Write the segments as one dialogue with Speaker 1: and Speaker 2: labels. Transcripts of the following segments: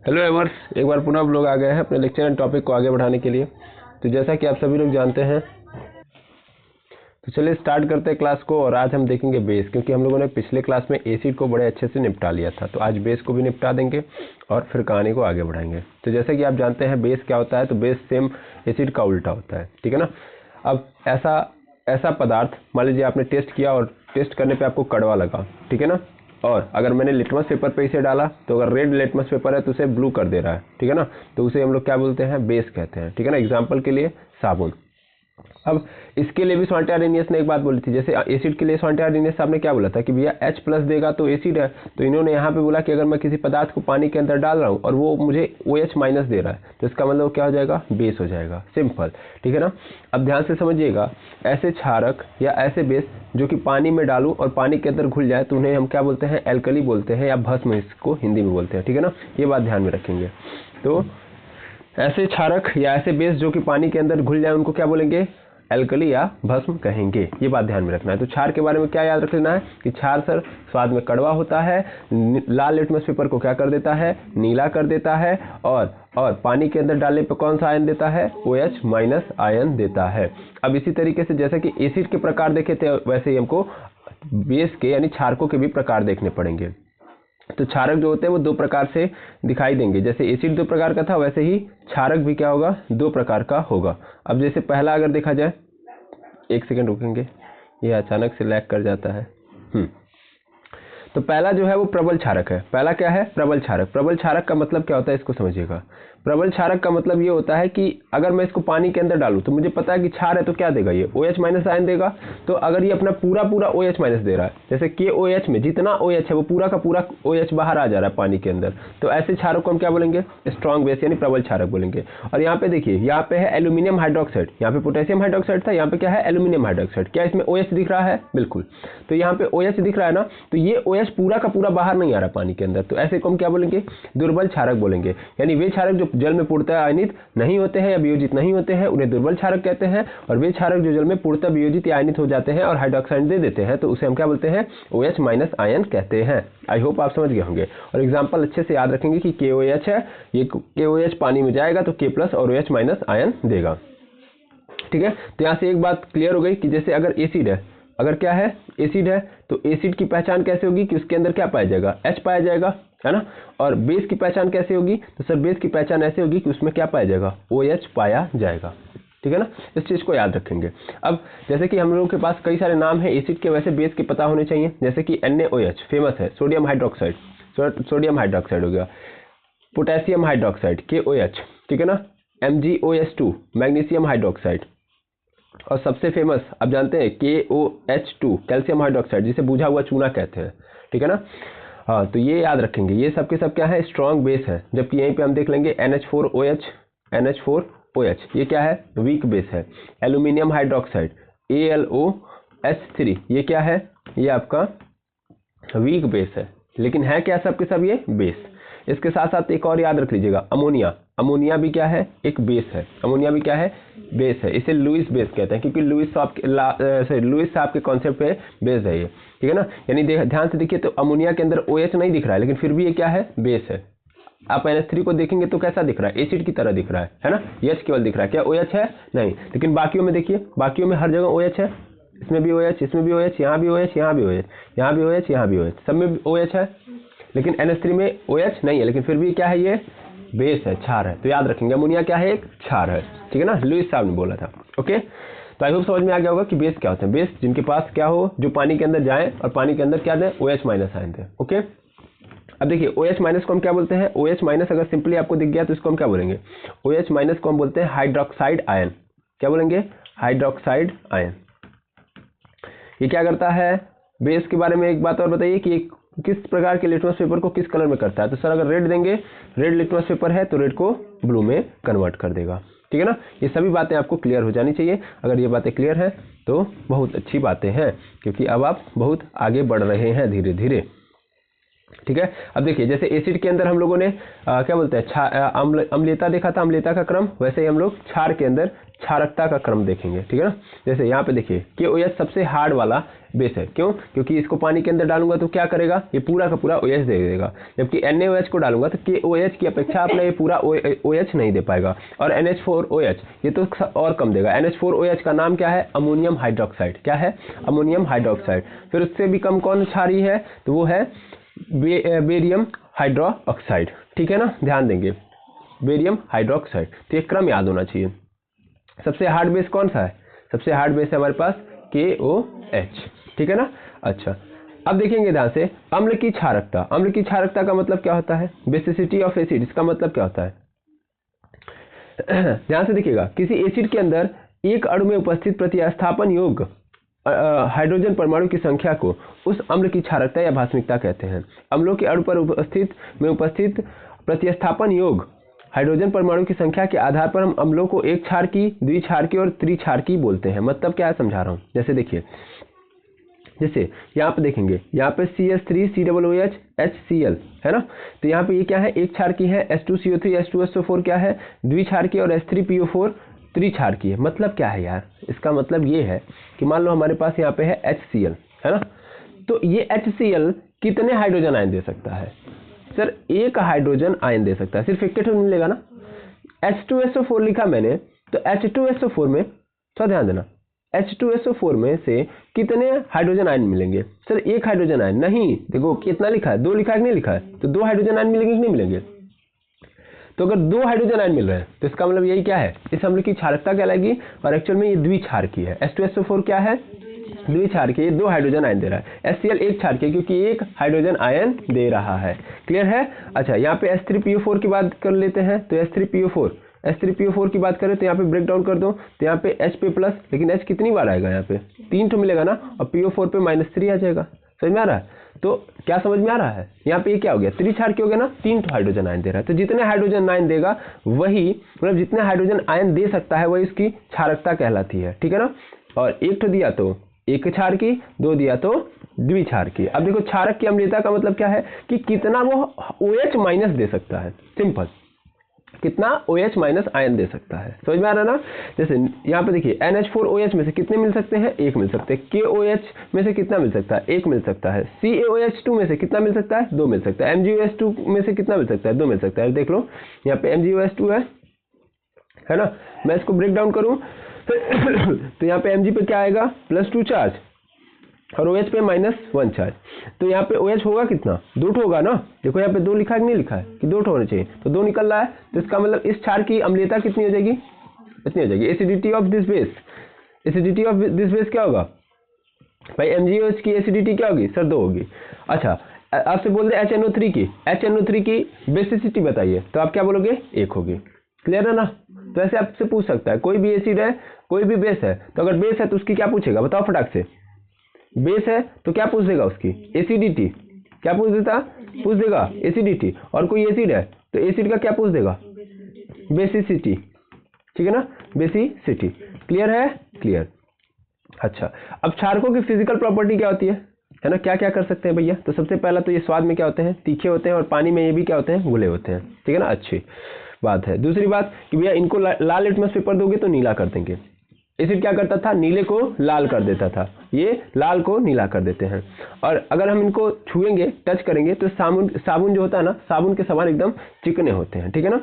Speaker 1: Hello averse, एक बार पुनः आप लोग आ गए हैं अपने लेक्चर एंड टॉपिक को आगे बढ़ाने के लिए। तो जैसा कि आप सभी लोग जानते हैं, तो चलिए स्टार्ट करते हैं क्लास को। और आज हम देखेंगे बेस, क्योंकि हम लोगों ने पिछले क्लास में एसिड को बड़े अच्छे से निपटा लिया था। तो आज बेस को भी निपटा देंगे और फिर कहानी को आगे बढ़ाएंगे। तो जैसा कि आप जानते हैं बेस क्या होता है, तो बेस सेम एसिड का उल्टा होता है, ठीक है ना। अब ऐसा पदार्थ मान लीजिए आपने टेस्ट किया और टेस्ट करने पर आपको कड़वा लगा, ठीक है ना। और अगर मैंने लिटमस पेपर पे इसे डाला तो अगर रेड लिटमस पेपर है तो उसे ब्लू कर दे रहा है, ठीक है ना। तो उसे हम लोग क्या बोलते हैं, बेस कहते हैं, ठीक है ना। एग्जाम्पल के लिए साबुन। अब इसके लिए भी स्वांटे आर्रेनियस ने एक बात बोली थी, जैसे एसिड के लिए स्वांटे आर्रेनियस साहब ने क्या बोला था कि भैया H प्लस देगा तो एसिड है। तो इन्होंने यहाँ पे बोला कि अगर मैं किसी पदार्थ को पानी के अंदर डाल रहा हूँ और वो मुझे OH माइनस दे रहा है तो इसका मतलब क्या हो जाएगा, बेस हो जाएगा। सिंपल, ठीक है ना। अब ध्यान से समझिएगा, ऐसे क्षारक या ऐसे बेस जो कि पानी में डालूं और पानी के अंदर घुल जाए तो उन्हें हम क्या बोलते हैं, एल्कली बोलते हैं, या भस्म इसको हिंदी में बोलते हैं, ठीक है ना। ये बात ध्यान में रखेंगे। तो ऐसे क्षारक या ऐसे बेस जो कि पानी के अंदर घुल जाए उनको क्या बोलेंगे, एल्कली या भस्म कहेंगे। ये बात ध्यान में रखना है। तो क्षार के बारे में क्या याद रख लेना है कि क्षार सर स्वाद में कड़वा होता है, लाल लिटमस पेपर को क्या कर देता है, नीला कर देता है, और पानी के अंदर डालने पर कौन सा आयन देता है, OH माइनस आयन देता है। अब इसी तरीके से जैसे कि एसिड के प्रकार देखे थे, वैसे ही हमको बेस के यानी क्षारकों के भी प्रकार देखने पड़ेंगे। तो क्षारक जो होते हैं वो दो प्रकार से दिखाई देंगे। जैसे एसिड दो प्रकार का था, वैसे ही क्षारक भी क्या होगा, दो प्रकार का होगा। अब जैसे पहला अगर देखा जाए, एक सेकंड रुकेंगे, ये अचानक से लैग कर जाता है। तो पहला जो है वो प्रबल क्षारक है। पहला क्या है, प्रबल क्षारक। प्रबल क्षारक का मतलब क्या होता है, इसको समझिएगा। प्रबल क्षारक का मतलब ये होता है कि अगर मैं इसको पानी के अंदर डालूं तो मुझे पता है कि क्षार है तो क्या देगा, ये OH माइनस आयन देगा। तो अगर ये अपना पूरा OH माइनस दे रहा है, जैसे KOH में जितना OH है वो पूरा का पूरा OH बाहर आ जा रहा है पानी के अंदर, तो ऐसे क्षारक को हम क्या बोलेंगे, स्ट्रॉन्ग बेस यानी प्रबल क्षारक बोलेंगे। और यहाँ पे देखिए, यहाँ पे है एल्यूमिनियम हाइड्रोक्साइड, यहाँ पे पोटेशियम हाइड्रोक्साइड था, यहाँ पे क्या है, एल्यूमिनियम हाइड्रोक्साइड। क्या इसमें OH दिख रहा है, बिल्कुल। तो यहाँ पे OH दिख रहा है ना, तो ये OH पूरा का पूरा बाहर नहीं आ रहा पानी के अंदर, तो ऐसे को हम क्या बोलेंगे, दुर्बल क्षारक बोलेंगे। यानी वे क्षारक जो जल में पूर्णतः आयनित नहीं होते हैं या वियोजित नहीं होते हैं उन्हें दुर्बल क्षारक कहते हैं। और वे क्षारक जो जल में पूर्णतः वियोजित या आयनित हो जाते हैं और हाइड्रोक्साइड दे देते हैं तो उसे हम क्या बोलते हैं, OH माइनस आयन कहते हैं। आई होप आप समझ गए होंगे। और एग्जाम्पल अच्छे से याद रखेंगे कि KOH है, ये KOH पानी में जाएगा तो K प्लस और OH माइनस आयन देगा, ठीक है। तो यहाँ से एक बात क्लियर हो गई कि जैसे अगर एसिड है, अगर क्या है, एसिड है, तो एसिड की पहचान कैसे होगी कि उसके अंदर क्या पाया जाएगा, H पाया जाएगा, है ना। और बेस की पहचान कैसे होगी, तो सर बेस की पहचान ऐसे होगी कि उसमें क्या पाया जाएगा, OH पाया जाएगा, ठीक है ना। इस चीज़ को याद रखेंगे। अब जैसे कि हम लोगों के पास कई सारे नाम हैं एसिड के, वैसे बेस के पता होने चाहिए। जैसे कि NaOH फेमस है, सोडियम हाइड्रोक्साइड, सोडियम हाइड्रोक्साइड हो गया। पोटेशियम हाइड्रोक्साइड KOH, ठीक है ना। MgOH2 magnesium hydroxide. और सबसे फेमस आप जानते हैं KOH2 कैल्शियम हाइड्रोक्साइड, जिसे बुझा हुआ चूना कहते हैं, ठीक है ना। हाँ, तो ये याद रखेंगे, ये सब के सब क्या है, स्ट्रॉन्ग बेस है। जबकि यहीं पे हम देख लेंगे NH4OH, ये क्या है, वीक बेस है। एल्यूमिनियम हाइड्रोक्साइड AlOH3, ये क्या है, ये आपका वीक बेस है। लेकिन है क्या सब के सब ये बेस। इसके साथ साथ एक और याद रख लीजिएगा, अमोनिया। अमोनिया भी क्या है, एक बेस है। अमोनिया भी क्या है, बेस है। इसे लुईस बेस कहते हैं, क्योंकि लुईस साहब के कॉन्सेप्ट पे बेस है ये, ठीक है ना। यानी ध्यान से देखिए, तो अमोनिया के अंदर OH नहीं दिख रहा है, लेकिन फिर भी ये क्या है, बेस है। आप NH3 को देखेंगे तो कैसा दिख रहा है, एसिड की तरह दिख रहा है ना। H केवल दिख रहा है, क्या OH है, नहीं। लेकिन बाकियों में देखिए, बाकियों में हर जगह OH है। इसमें भी OH, इसमें भी OH, यहाँ भी OH, यहाँ भी OH, यहाँ भी OH, यहाँ भी OH, सब में OH है। लेकिन NH3 में OH नहीं है, लेकिन फिर भी क्या है, ये बेस है, क्षार है। तो याद रखेंगे अमोनिया क्या है, एक क्षार है, ठीक है ना। लुईस साहब ने बोला था, ओके। तो आई होप समझ में आ गया होगा कि बेस क्या होते हैं। बेस जिनके पास क्या हो, जो पानी के अंदर जाए और पानी के अंदर क्या दें, OH माइनस आयन दें, ओके। अब देखिए OH माइनस को हम क्या बोलते हैं, OH माइनस अगर सिंपली आपको दिख गया तो इसको हम क्या बोलेंगे, OH माइनस को हम बोलते हैं हाइड्रोक्साइड आयन। क्या बोलेंगे, हाइड्रोक्साइड आयन। ये क्या करता है, बेस के बारे में एक बात और बताइए कि किस प्रकार के लिटमस पेपर को किस कलर में करता है। तो सर अगर रेड देंगे, रेड लिटमस पेपर है तो रेड को ब्लू में कन्वर्ट कर देगा, ठीक है ना। ये सभी बातें आपको क्लियर हो जानी चाहिए। अगर ये बातें क्लियर हैं तो बहुत अच्छी बातें हैं, क्योंकि अब आप बहुत आगे बढ़ रहे हैं धीरे धीरे। ठीक है। अब देखिए जैसे एसिड के अंदर हम लोगों ने क्या बोलते हैं अम्लीयता देखा था, अम्लीयता का क्रम, वैसे ही हम लोग क्षार के अंदर क्षारकता का क्रम देखेंगे। ठीक है ना। जैसे यहाँ पे देखिए KOH सबसे हार्ड वाला बेस है। क्यों? क्योंकि इसको पानी के अंदर डालूंगा तो क्या करेगा, ये पूरा का पूरा OH दे देगा, जबकि NaOH को डालूंगा तो KOH की अपेक्षा अपना ये पूरा OH नहीं दे पाएगा। और NH4OH ये तो और कम देगा। NH4OH का नाम क्या है, अमोनियम हाइड्रोक्साइड। क्या है, अमोनियम हाइड्रोक्साइड। फिर उससे भी कम कौन क्षारीय है, तो वो है बेरियम हाइड्रोक्साइड। ठीक है ना, ध्यान देंगे, बेरियम हाइड्रोक्साइड। तो ये क्रम याद होना चाहिए। सबसे हार्ड बेस कौन सा है, सबसे हार्ड बेस है हमारे पास KOH। ठीक है ना। अच्छा, अब देखेंगे ध्यान से अम्ल की क्षारकता। अम्ल की क्षारकता का मतलब क्या होता है, बेसिसिटी ऑफ एसिड, इसका मतलब क्या होता है। ध्यान से देखिएगा, किसी एसिड के अंदर एक अणु में उपस्थित प्रतिस्थापन योग्य हाइड्रोजन परमाणु की संख्या को उस अम्ल की क्षारकता या भास्मिकता कहते हैं। अम्लों के अणु पर उपस्थित प्रतिस्थापन योग्य हाइड्रोजन परमाणु की संख्या के आधार पर हम अम्लों को एक क्षार की, द्विक्षार की और त्रिक्षार की बोलते हैं। मतलब क्या है, समझा रहा हूं। जैसे देखिए, जैसे यहाँ पे देखेंगे, यहाँ पे CH3 COOH HCl है ना, तो यहाँ पे ये क्या है, एक क्षार की है। H2CO3 H2SO4 क्या है, द्विक्षार की, और H3PO4 त्रिक्षार की है। मतलब क्या है यार, इसका मतलब ये है कि मान लो हमारे पास यहाँ पे है HCl है ना, तो ये HCl कितने हाइड्रोजन आयन दे सकता है, सर एक हाइड्रोजन आयन दे सकता है, सिर्फ एक तो मिलेगा ना। H2SO4 लिखा मैंने, तो H2SO4 में थोड़ा ध्यान देना, H2SO4 में से कितने हाइड्रोजन आयन मिलेंगे, सर एक हाइड्रोजन आयन नहीं। देखो कितना लिखा है, 2 लिखा है कि नहीं लिखा है, तो 2 हाइड्रोजन आयन मिलेंगे कि नहीं मिलेंगे। तो अगर 2 हाइड्रोजन आयन मिल रहे हैं तो इसका मतलब यही क्या है, इस अम्ल की क्षारकता कहलाएगी। और एक्चुअल में ये द्विक्षार की है। H2SO4 क्या है, द्विक्षार की, 2 हाइड्रोजन आयन दे रहा है। HCl एक क्षार की, क्योंकि एक हाइड्रोजन आयन दे रहा है। क्लियर है। अच्छा, यहाँ पे H3PO4 की बात कर लेते हैं, तो H3PO4 की बात करें तो यहाँ पे ब्रेक डाउन कर दो, तो यहाँ पे H पे प्लस, लेकिन H कितनी बार आएगा, यहाँ पे 3 तो मिलेगा ना, और PO4 पे -3 आ जाएगा। समझ में आ रहा है। तो क्या समझ में आ रहा है, यहाँ पे ये क्या हो गया, त्रिक्षार की हो गया ना, 3 तो हाइड्रोजन आयन दे रहा है। तो जितने हाइड्रोजन आयन देगा वही, मतलब जितने हाइड्रोजन आयन दे सकता है वही इसकी क्षारकता कहलाती है। ठीक है ना। और एक तो दिया तो एक क्षार की, 2 दिया तो द्विक्षार की। अब देखो क्षारक की अम्लीयता का मतलब क्या है कि कितना वो OH माइनस दे सकता है। सिंपल, कितना OH माइनस आयन दे सकता है। समझ में आ रहा है ना। जैसे यहाँ पे देखिए NH4OH में से कितने मिल सकते हैं, 1 मिल सकते हैं। KOH में से कितना मिल सकता है, 1 मिल सकता है। CaOH2 में से कितना मिल सकता है, 2 मिल सकता है। MgOH2 में से कितना मिल सकता है, 2 मिल सकता है। देख लो यहाँ पे MgOH2 है ना। मैं इसको ब्रेक डाउन करूँ तो यहाँ पे Mg पे क्या आएगा, +2 चार्ज, और OH पे -1 चार्ज। तो यहाँ पे OH होगा कितना, 2 होगा ना। देखो यहाँ पे 2 लिखा है कि नहीं लिखा है, कि 2 होना चाहिए, तो 2 निकल रहा है। तो इसका मतलब इस क्षार की अम्लीयता कितनी हो जाएगी, इतनी हो जाएगी। Acidity of this base, acidity of this base क्या होगा भाई, MgOH की एसिडिटी क्या होगी, सर 2 होगी। अच्छा, आपसे बोल दे HNO3 की बेसिसिटी बताइए, तो आप क्या बोलोगे, 1 होगी। क्लियर है ना। तो ऐसे आपसे पूछ सकता है, कोई भी एसिड है, कोई भी बेस है, तो अगर बेस है तो उसकी क्या पूछेगा, बताओ फटाक से। बेस है तो क्या पूछ देगा, उसकी एसिडिटी। क्या पूछ देगा एसिडिटी। और कोई एसिड है तो एसिड का क्या पूछ देगा, बेसिसिटी। ठीक है ना, बेसिसिटी। क्लियर है, क्लियर। अच्छा, अब क्षारकों की फिजिकल प्रॉपर्टी क्या होती है ना, क्या क्या कर सकते हैं भैया। तो सबसे पहला तो ये स्वाद में क्या होते हैं, तीखे होते हैं, और पानी में ये भी क्या होते हैं, घुले होते हैं। ठीक है ना, अच्छी बात है। दूसरी बात कि भैया इनको लाल लिटमस पेपर दोगे तो नीला कर देंगे। एसिड क्या करता था, नीले को लाल कर देता था, ये लाल को नीला कर देते हैं। और अगर हम इनको छुएंगे, टच करेंगे, तो साबुन जो होता है ना, साबुन के समान एकदम चिकने होते हैं। ठीक है ना।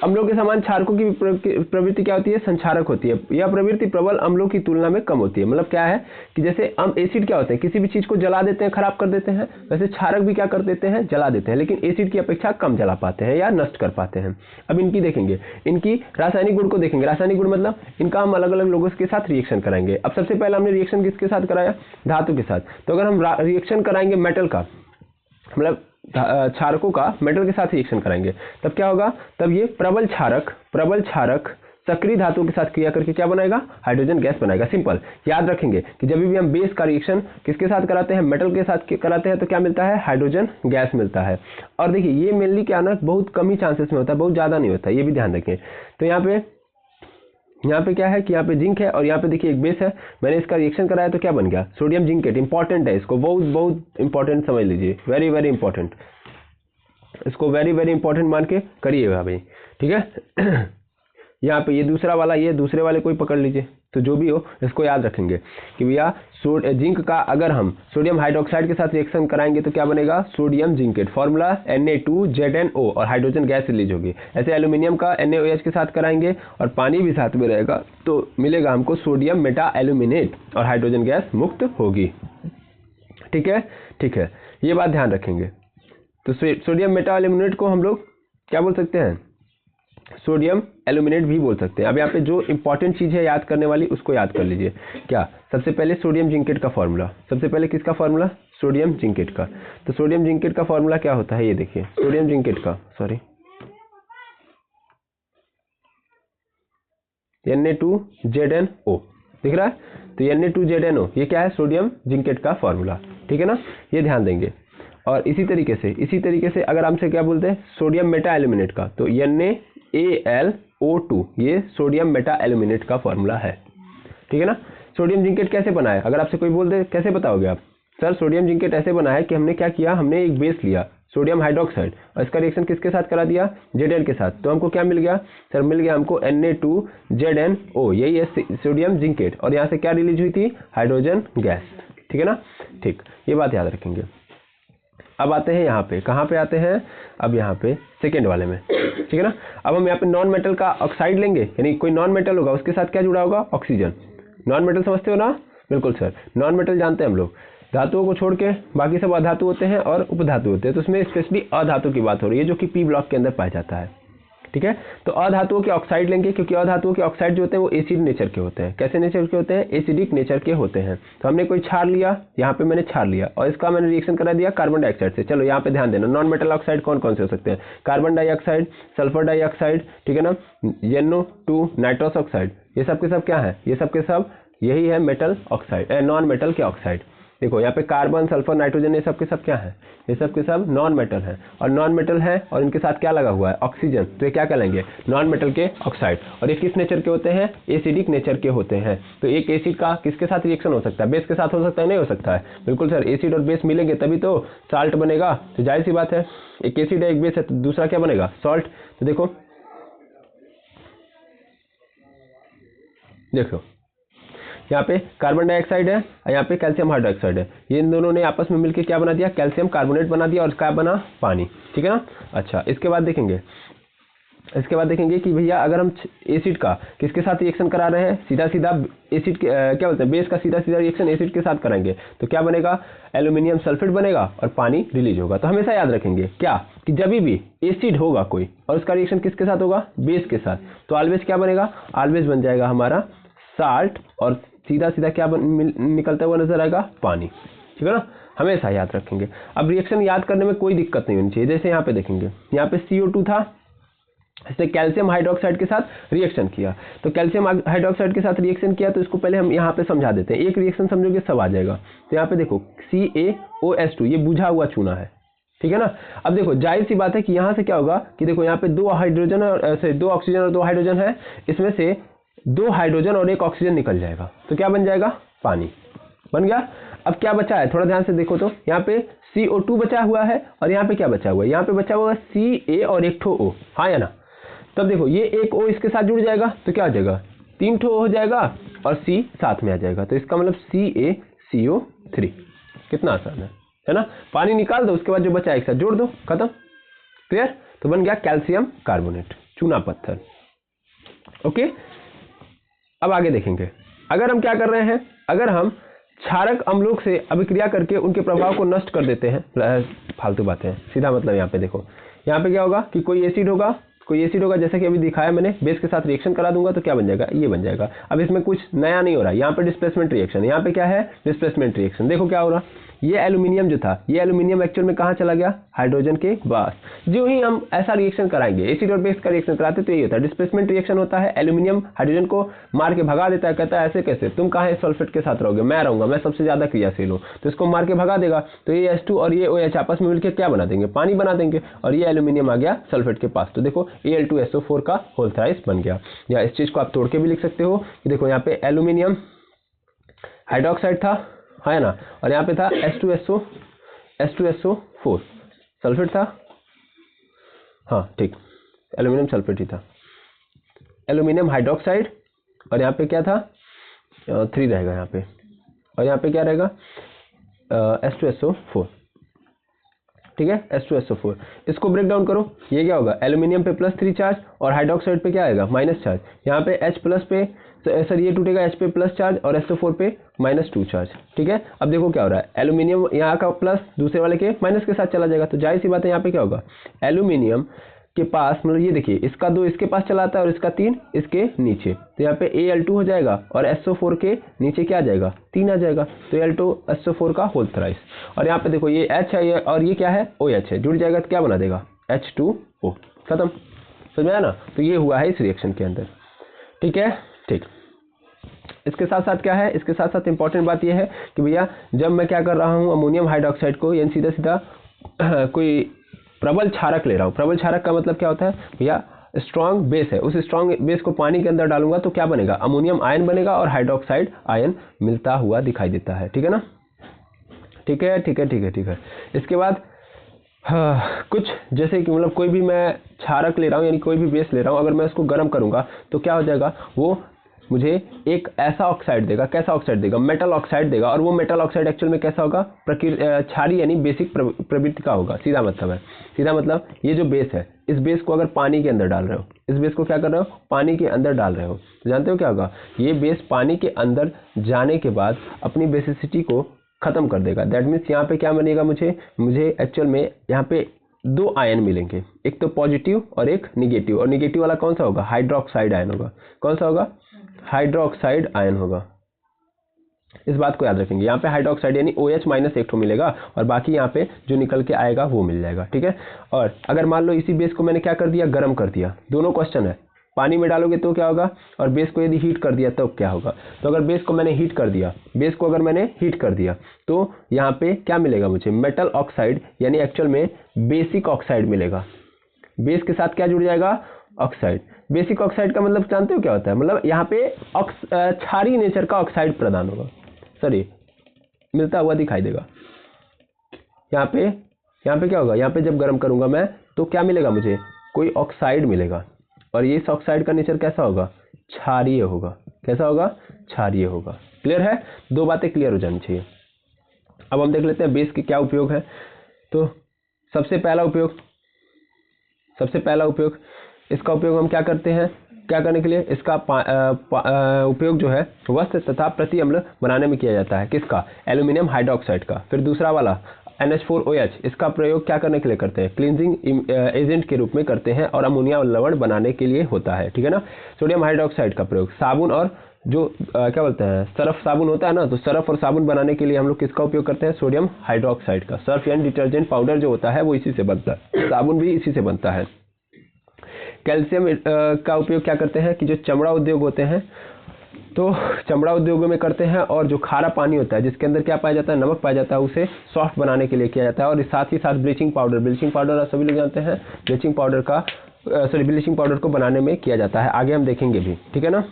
Speaker 1: अम्लों के समान क्षारकों की प्रवृत्ति क्या होती है, संक्षारक होती है। यह प्रवृत्ति प्रबल अम्लों की तुलना में कम होती है। मतलब क्या है कि जैसे एसिड क्या होते हैं, किसी भी चीज को जला देते हैं, खराब कर देते हैं, वैसे क्षारक भी क्या कर देते हैं, जला देते हैं, लेकिन एसिड की अपेक्षा कम जला पाते हैं या नष्ट कर पाते हैं। अब इनकी देखेंगे, इनकी रासायनिक गुण को देखेंगे। रासायनिक गुण मतलब इनका हम अलग अलग लोगों के साथ रिएक्शन कराएंगे। अब सबसे पहले हमने रिएक्शन किसके साथ कराया, धातु के साथ। तो अगर हम रिएक्शन कराएंगे मेटल का, मतलब क्षारकों का मेटल के साथ रिएक्शन कराएंगे, तब क्या होगा, तब ये प्रबल क्षारक सक्रिय धातु के साथ क्रिया करके क्या बनाएगा, हाइड्रोजन गैस बनाएगा। सिंपल, याद रखेंगे कि जब भी हम बेस का रिएक्शन किसके साथ कराते हैं, मेटल के साथ कराते हैं, तो क्या मिलता है, हाइड्रोजन गैस मिलता है। और देखिए ये मेनली क्या ना, बहुत कम ही चांसेस में होता है, बहुत ज्यादा नहीं होता है, ये भी ध्यान रखें। तो यहाँ पे यहाँ पे क्या है कि यहाँ पे जिंक है और यहाँ पे देखिए एक बेस है, मैंने इसका रिएक्शन कराया तो क्या बन गया, सोडियम जिंकेट। इंपॉर्टेंट है, इसको बहुत बहुत इंपॉर्टेंट समझ लीजिए, वेरी वेरी इंपॉर्टेंट, इसको वेरी वेरी इंपॉर्टेंट मान के करिएगा भाई, ठीक है। यहाँ पे ये दूसरा वाला, ये दूसरे वाले को ही पकड़ लीजिए, तो जो भी हो इसको याद रखेंगे कि भैया जिंक का अगर हम सोडियम हाइड्रोक्साइड के साथ रिएक्शन कराएंगे तो क्या बनेगा, सोडियम जिंकेट, फॉर्मूला Na2ZnO और हाइड्रोजन गैस रिलीज होगी। ऐसे एल्यूमिनियम का NaOH के साथ कराएंगे और पानी भी साथ में रहेगा तो मिलेगा हमको सोडियम मेटा एल्यूमिनेट और हाइड्रोजन गैस मुक्त होगी। ठीक है, ठीक है, ये बात ध्यान रखेंगे। तो सोडियम मेटा एल्यूमिनेट को हम लोग क्या बोल सकते हैं, सोडियम एल्यूमिनेट भी बोल सकते हैं। अब यहाँ पे जो इंपॉर्टेंट चीज़ है याद करने वाली उसको याद कर लीजिए। क्या, सबसे पहले सोडियम जिंकेट का फॉर्मूला, सबसे पहले किसका फॉर्मूला, सोडियम जिंकेट का। तो सोडियम जिंकेट का फॉर्मूला क्या होता है, ये देखिए, सोडियम जिंकेट का, सॉरी, Na2ZnO दिख रहा है, तो Na2ZnO ये क्या है, सोडियम जिंकेट का फॉर्मूला, ठीक है ना, ये ध्यान देंगे। और इसी तरीके से अगर हमसे क्या बोलते हैं, सोडियम मेटा एल्यूमिनेट का, तो NaAlO2 ये सोडियम मेटा एल्यूमिनेट का फॉर्मूला है, ठीक है ना। सोडियम जिंकेट कैसे बना है, अगर आपसे कोई बोल दे कैसे बताओगे आप, सर सोडियम जिंकेट ऐसे बना है कि हमने क्या किया, हमने एक बेस लिया सोडियम हाइड्रोक्साइड और इसका रिएक्शन किसके साथ करा दिया, Zn के साथ, तो हमको क्या मिल गया, सर मिल गया हमको Na2ZnO, यही है सोडियम जिंकेट, और यहाँ से क्या रिलीज हुई थी, हाइड्रोजन गैस, ठीक है ना। ठीक, ये बात याद रखेंगे। अब आते हैं यहाँ पे, कहाँ पे आते हैं, अब यहाँ पे सेकेंड वाले में, ठीक है ना। अब हम यहाँ पे नॉन मेटल का ऑक्साइड लेंगे, यानी कोई नॉन मेटल होगा उसके साथ क्या जुड़ा होगा, ऑक्सीजन। नॉन मेटल समझते हो ना, बिल्कुल सर, नॉन मेटल जानते हैं हम लोग, धातुओं को छोड़ के बाकी सब अधातु होते हैं और उपधातु होते हैं, तो उसमें स्पेशली अधातु की बात हो रही है जो कि पी ब्लॉक के अंदर पाया जाता है, ठीक है। तो अधातुओं के ऑक्साइड लेंगे, क्योंकि अधातुओं के ऑक्साइड जो होते हैं वो एसिड नेचर के होते हैं। कैसे नेचर के होते हैं, एसिडिक नेचर के होते हैं। तो हमने कोई क्षार लिया, यहाँ पे मैंने क्षार लिया और इसका मैंने रिएक्शन करा दिया कार्बन डाइऑक्साइड से। चलो यहाँ पे ध्यान देना, नॉन मेटल ऑक्साइड कौन कौन से हो सकते हैं, कार्बन डाइऑक्साइड, सल्फर डाइऑक्साइड, ठीक है ना, NO2 नाइट्रस ऑक्साइड, ये सब के सब क्या है, ये सब के सब यही है मेटल ऑक्साइड, नॉन मेटल के ऑक्साइड। देखो यहाँ पे कार्बन, सल्फर, नाइट्रोजन, ये सब के सब क्या है, ये सब के सब नॉन मेटल है, और नॉन मेटल है और इनके साथ क्या लगा हुआ है, ऑक्सीजन, तो ये क्या कहलाएंगे, नॉन मेटल के ऑक्साइड। और ये किस नेचर के होते हैं, एसिडिक नेचर के होते हैं। तो एक एसिड का किसके साथ रिएक्शन हो सकता है, बेस के साथ हो सकता है, नहीं हो सकता है, बिल्कुल सर, एसिड और बेस मिलेंगे तभी तो साल्ट बनेगा। तो जाहिर सी बात है, एक एसिड है एक बेस है तो दूसरा क्या बनेगा, सॉल्ट। तो देखो यहाँ पे कार्बन डाइऑक्साइड है और यहाँ पे कैल्शियम हाइड्रोक्साइड है, ये इन दोनों ने आपस में मिलकर क्या बना दिया, कैल्शियम कार्बोनेट बना दिया और क्या बना, पानी, ठीक है ना। अच्छा, इसके बाद देखेंगे कि भैया अगर हम एसिड का किसके साथ रिएक्शन करा रहे हैं, सीधा सीधा एसिड क्या बोलते हैं, बेस का सीधा सीधा रिएक्शन एसिड के साथ कराएंगे तो क्या बनेगा, एल्यूमिनियम सल्फेट बनेगा और पानी रिलीज होगा। तो हमेशा याद रखेंगे क्या, कि जब भी एसिड होगा कोई और उसका रिएक्शन किसके साथ होगा, बेस के साथ, तो ऑलवेज क्या बनेगा, ऑलवेज बन जाएगा हमारा साल्ट और सीधा सीधा क्या निकलता हुआ नजर आएगा, पानी, ठीक है ना, हमेशा याद रखेंगे। अब रिएक्शन याद करने में कोई दिक्कत नहीं होनी चाहिए। जैसे यहाँ पे देखेंगे, यहाँ पे CO2 था, इसने कैल्शियम हाइड्रोक्साइड के साथ रिएक्शन किया, तो कैल्शियम हाइड्रोक्साइड के साथ रिएक्शन किया तो इसको पहले हम यहाँ पे समझा देते हैं, एक रिएक्शन समझोगे सब आ जाएगा। तो यहाँ पे देखो CaOH2 ये बुझा हुआ चूना है, ठीक है ना। अब देखो जाहिर सी बात है कि यहाँ से क्या होगा कि देखो यहाँ पे 2 हाइड्रोजन और 2 ऑक्सीजन और 2 हाइड्रोजन है, इसमें से 2 हाइड्रोजन और 1 ऑक्सीजन निकल जाएगा, तो क्या बन जाएगा, पानी बन गया। अब क्या बचा है, थोड़ा ध्यान से देखो, तो यहाँ पे CO2 बचा हुआ है और यहाँ पे क्या बचा हुआ है, यहाँ पे बचा हुआ है Ca और एक ठो O, हाँ या ना। तब देखो ये एक O इसके साथ जुड़ जाएगा तो क्या हो जाएगा, 3 ठो हो जाएगा और C साथ में आ जाएगा, तो इसका मतलब CaCO3, कितना आसान है ना। पानी निकाल दो, उसके बाद जो बचा है एक साथ जोड़ दो, खत्म, क्लियर। तो बन गया कैल्शियम कार्बोनेट, चूना पत्थर, ओके। अब आगे देखेंगे, अगर हम क्या कर रहे हैं, अगर हम क्षारक अम्लों से अभिक्रिया करके उनके प्रभाव को नष्ट कर देते हैं, फालतू बातें हैं, सीधा मतलब यहाँ पे देखो, यहाँ पे क्या होगा कि कोई एसिड होगा, जैसे कि अभी दिखाया मैंने, बेस के साथ रिएक्शन करा दूंगा तो क्या बन जाएगा, ये बन जाएगा। अब इसमें कुछ नया नहीं हो रहा है, यहाँ पे डिस्प्लेसमेंट रिएक्शन, यहाँ पे क्या है, डिस्प्लेसमेंट रिएक्शन। देखो क्या हो रहा, ये एल्यूमिनियम जो था, ये एल्यूमिनियम एक्चुअल में कहाँ चला गया, हाइड्रोजन के पास। जो ही हम ऐसा रिएक्शन कराएंगे, एसिड और बेस का रिएक्शन कराते तो ये होता है डिस्प्लेसमेंट रिएक्शन होता है। एल्यूमिनियम हाइड्रोजन को मार के भगा देता है, कहता है ऐसे कैसे, तुम कहाँ सल्फेट के साथ रहोगे, मैं रहूंगा, मैं सबसे ज्यादा क्रियाशील हूँ, तो इसको मार के भगा देगा। तो ये H2 और ये OH आपस में मिलकर क्या बना देंगे, पानी बना देंगे, और ये एल्यूमिनियम आ गया सल्फेट के पास। तो देखो Al2SO4 का होल थ्राइस बन गया। या इस चीज को आप तोड़ के भी लिख सकते हो कि देखो यहाँ पे एल्यूमिनियम हाइड्रोक्साइड था, है ना, और यहाँ पे था H2SO4 सल्फेट था, हाँ ठीक, एल्यूमिनियम सल्फेट ही था, एल्यूमिनियम हाइड्रोक्साइड, और यहाँ पे क्या था 3 रहेगा यहाँ पे, और यहाँ पे क्या रहेगा H2SO4, ठीक है, H2SO4। इसको ब्रेक डाउन करो, ये क्या होगा, एल्यूमिनियम पे +3 चार्ज और हाइड्रोक्साइड पे क्या आएगा माइनस चार्ज। यहाँ पे H प्लस पे सर ये टूटेगा, H पे प्लस चार्ज और SO4 पे -2 चार्ज, ठीक है। अब देखो क्या हो रहा है, एल्यूमिनियम यहाँ का प्लस दूसरे वाले के माइनस के साथ चला जाएगा, तो जाहिर सी बात है यहाँ पे क्या होगा, एल्यूमिनियम के पास मतलब ये देखिए इसका 2 इसके पास चला आता है और इसका 3 इसके नीचे, तो यहाँ पे Al2 हो जाएगा और SO4 के नीचे क्या आ जाएगा, 3 आ जाएगा, तो Al2SO4 का होल थ्राइस। और यहाँ पे देखो ये H है ये, और ये क्या है OH है, जुड़ जाएगा तो क्या बना देगा H2O, खत्म, समझ में आया ना। तो ये हुआ है इस रिएक्शन के अंदर, ठीक है, ठीक। इसके साथ साथ क्या है, इसके साथ साथ इंपॉर्टेंट बात यह है कि भैया जब मैं क्या कर रहा हूँ अमोनियम हाइड्रोक्साइड को, यानी सीधा सीधा कोई प्रबल क्षारक ले रहा हूँ। प्रबल क्षारक का मतलब क्या होता है भैया, स्ट्रॉन्ग बेस है, उस स्ट्रॉन्ग बेस को पानी के अंदर डालूंगा तो क्या बनेगा, अमोनियम आयन बनेगा और हाइड्रोक्साइड आयन मिलता हुआ दिखाई देता है, ठीक है ना, ठीक है, ठीक है, ठीक है, ठीक है। इसके बाद कुछ जैसे कि मतलब कोई भी मैं क्षारक ले रहा हूँ, यानी कोई भी बेस ले रहा हूँ, अगर मैं उसको गर्म करूंगा तो क्या हो जाएगा, वो मुझे एक ऐसा ऑक्साइड देगा, कैसा ऑक्साइड देगा, मेटल ऑक्साइड देगा, और वो मेटल ऑक्साइड एक्चुअल में कैसा होगा, क्षारीय यानी बेसिक प्रवृत्ति का होगा। सीधा मतलब है, सीधा मतलब ये जो बेस है, इस बेस को अगर पानी के अंदर डाल रहे हो, इस बेस को क्या कर रहे हो, पानी के अंदर डाल रहे हो, तो जानते हो क्या होगा, ये बेस पानी के अंदर जाने के बाद अपनी बेसिसिटी को खत्म कर देगा। दैट मीन्स यहाँ पे क्या बनेगा, मुझे एक्चुअल में यहाँ पे 2 आयन मिलेंगे, एक तो पॉजिटिव और एक निगेटिव, और निगेटिव वाला कौन सा होगा, हाइड्रोक्साइड आयन होगा। कौन सा होगा, हाइड्रोक्साइड आयन होगा। इस बात को याद रखेंगे, यहाँ पे हाइड्रोक्साइड यानी OH माइनस एक मिलेगा, और बाकी यहाँ पे जो निकल के आएगा वो मिल जाएगा, ठीक है। और अगर मान लो इसी बेस को मैंने क्या कर दिया, गर्म कर दिया, दोनों क्वेश्चन है, पानी में डालोगे तो क्या होगा, और बेस को यदि हीट कर दिया तो क्या होगा। तो अगर बेस को मैंने हीट कर दिया, बेस को अगर मैंने हीट कर दिया तो यहाँ पे क्या मिलेगा मुझे, मेटल ऑक्साइड, यानी एक्चुअल में बेसिक ऑक्साइड मिलेगा। बेस के साथ क्या जुड़ जाएगा, ऑक्साइड। बेसिक ऑक्साइड का मतलब जानते हो क्या होता है, मतलब यहाँ पे क्षारीय नेचर का ऑक्साइड प्रदान होगा, सॉरी मिलता हुआ दिखाई देगा। यहाँ पे क्या होगा, यहाँ पे जब गर्म करूंगा मैं तो क्या मिलेगा मुझे, कोई ऑक्साइड मिलेगा, और ये इस ऑक्साइड का नेचर कैसा होगा, क्षारीय होगा। कैसा होगा, क्षारीय होगा। क्लियर है, 2 बातें क्लियर हो जानी चाहिए। अब हम देख लेते हैं बेस के क्या उपयोग है। तो सबसे पहला उपयोग, इसका उपयोग हम क्या करते हैं, क्या करने के लिए, इसका उपयोग जो है वस्त्र तथा प्रति अम्ल बनाने में किया जाता है। किसका, एल्यूमिनियम हाइड्रोक्साइड का। फिर दूसरा वाला NH4OH, इसका प्रयोग क्या करने के लिए करते हैं, क्लींजिंग एजेंट के रूप में करते हैं, और अमोनिया लवण बनाने के लिए होता है, ठीक है ना। सोडियम हाइड्रोक्साइड का प्रयोग साबुन और जो क्या बोलते हैं, सर्फ साबुन होता है ना, तो सर्फ और साबुन बनाने के लिए हम लोग किसका उपयोग करते हैं, सोडियम हाइड्रोक्साइड का। सर्फ यानी डिटर्जेंट पाउडर जो होता है वो इसी से बनता है, साबुन भी इसी से बनता है। कैल्शियम का उपयोग क्या करते हैं कि जो चमड़ा उद्योग होते हैं तो चमड़ा उद्योगों में करते हैं, और जो खारा पानी होता है जिसके अंदर क्या पाया जाता है, नमक पाया जाता है, उसे सॉफ्ट बनाने के लिए किया जाता है। और साथ ही साथ ब्लीचिंग पाउडर सभी लोग जानते हैं, ब्लीचिंग पाउडर को बनाने में किया जाता है। आगे हम देखेंगे भी, ठीक है ना,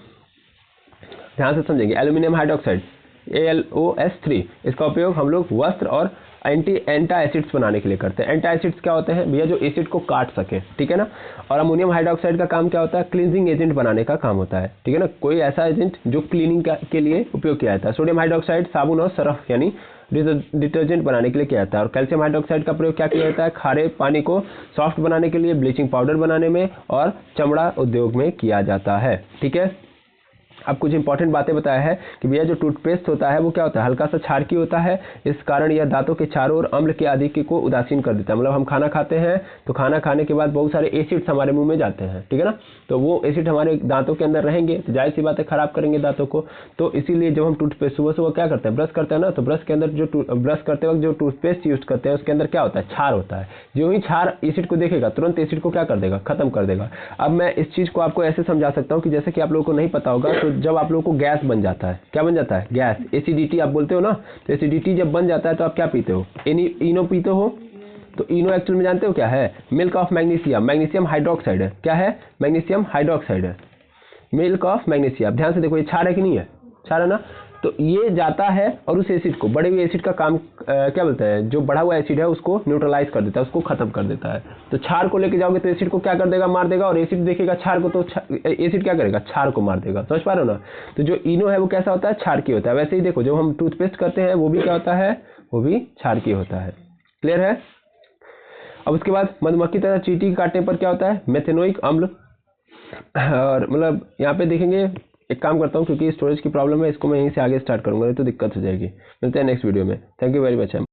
Speaker 1: ध्यान से समझेंगे। एल्यूमिनियम हाइड्रोक्साइड AlOS3, इसका उपयोग हम लोग वस्त्र और एंटी एसिड्स बनाने के लिए करते हैं। एंटी एसिड्स क्या होते हैं भैया, जो एसिड को काट सके, ठीक है ना। और अमोनियम हाइड्रोक्साइड का काम क्या होता है, क्लींजिंग एजेंट बनाने का काम होता है, ठीक है ना, कोई ऐसा एजेंट जो क्लीनिंग के लिए उपयोग किया जाता है। सोडियम हाइड्रोक्साइड साबुन और सर्फ यानी डिटर्जेंट बनाने के लिए किया जाता है। और कैल्शियम हाइड्रोक्साइड का प्रयोग क्या किया जाता है, खारे पानी को सॉफ्ट बनाने के लिए, ब्लीचिंग पाउडर बनाने में और चमड़ा उद्योग में किया जाता है, ठीक है। अब कुछ इंपॉर्टेंट बातें बताया है कि भैया जो टूथपेस्ट होता है वो क्या होता है, हल्का सा क्षारकीय होता है। इस कारण यह दांतों के चारों ओर अम्ल के आधिक्य को उदासीन कर देता है। मतलब हम खाना खाते हैं तो खाना खाने के बाद बहुत सारे एसिड्स हमारे मुंह में जाते हैं, ठीक है ना, तो वो एसिड हमारे दांतों के अंदर रहेंगे तो जाहिर सी बात है खराब करेंगे दांतों को। तो इसीलिए जब हम टूथपेस्ट सुबह सुबह क्या करते हैं, ब्रश करते हैं ना, तो ब्रश के अंदर जो ब्रश करते वक्त जो टूथपेस्ट यूज करते हैं उसके अंदर क्या होता है, क्षार होता है। जो ही क्षार एसिड को देखेगा तुरंत एसिड को क्या कर देगा, खत्म कर देगा। अब मैं इस चीज को आपको ऐसे समझा सकता हूँ कि जैसे कि आप लोगों को नहीं पता होगा, तो जब आप लोगों को गैस बन जाता है, क्या बन जाता है, गैस, एसिडिटी आप बोलते हो ना, तो एसिडिटी जब बन जाता है तो आप क्या पीते हो, इनो पीते हो। तो इनो एक्चुअल में जानते हो क्या है, milk of magnesium, magnesium hydroxide है। क्या है, मैग्नीशियम हाइड्रोक्साइड है, मिल्क ऑफ मैग्नीशियम। ध्यान से देखो ये क्षार है कि नहीं है, क्षार है ना। तो ये जाता है और उस एसिड को, बढ़े हुए एसिड का काम क्या बोलते हैं, जो बढ़ा हुआ एसिड है उसको न्यूट्रलाइज कर देता है, उसको खत्म कर देता है। तो क्षार को लेके जाओगे तो एसिड को क्या कर देगा, मार देगा, और एसिड देखेगा क्षार को तो एसिड क्या करेगा, क्षार को मार देगा। समझ पा रहे हो ना। तो जो इनो है वो कैसा होता है, क्षारकीय होता है। वैसे ही देखो जो हम टूथपेस्ट करते हैं वो भी क्या होता है, वो भी क्षारकीय होता है। क्लियर है। अब उसके बाद मधुमक्खी तथा चींटी काटने पर क्या होता है, मेथेनोइक अम्ल। और मतलब यहाँ पे देखेंगे, एक काम करता हूँ क्योंकि स्टोरेज की प्रॉब्लम है, इसको मैं यहीं से आगे स्टार्ट करूँगा, नहीं तो दिक्कत हो जाएगी। मिलते हैं नेक्स्ट वीडियो में। Thank you very much.